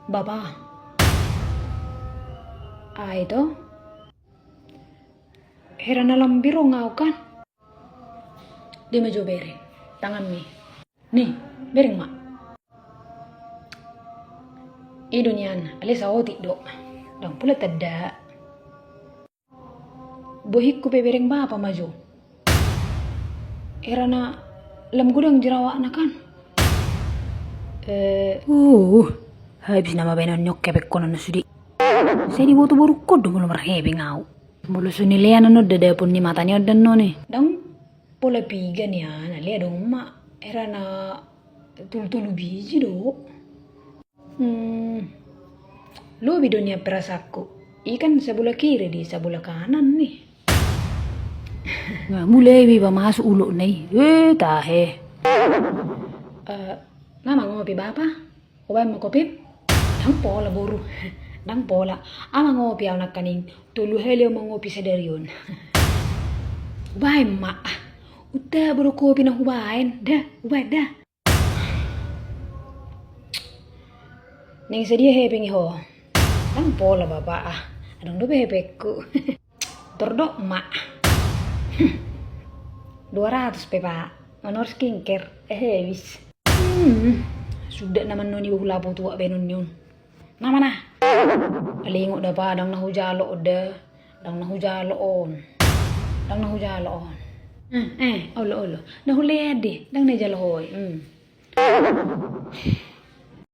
Bapak. Itu. Heran alam biro ngau kan? Dia maju bereng. Tangan nih. Nih, bereng mak. Idunyan, alisa oti do. Dang pula tada. Bohik ku bereng apa maju. Herana lam gudang jerawak na kan? Habis nama benar nyok kepek kono na sudi. Saya di boto baru kodo belum berhebe ngau. Mulu sunilian no dada pun ni matanya dan no nih. Dang pola piga nih ana lihat dong mak. Herana tul biji do. Lo bidonya perasaku. Ikan sebelah kiri di sebelah kanan nih. Nggak mulai biba masuk ulu nih. Tahe. Mama ngopi bapa? Ubay mo kopi? Dang pola buru. Dang pola. Ama ngopi anak kaning. Tulu helio mo ngopi sa darion. Ubay ma. Udah baru kopi na hubain. Dah, ubay dah. Ning sedia heping ho. Dang pola bapa. Adang dobe hepekku. Tordok mak. 200 pepa. Honor skincare. Wis. Sudah naman noni bahula po tuwa benon yun. Nama na. Alingok da pa dang nahujalo da. Dang nahujalo on. Dang nahujalo on. Olo. Nahuli ade. Dang najalo hoy.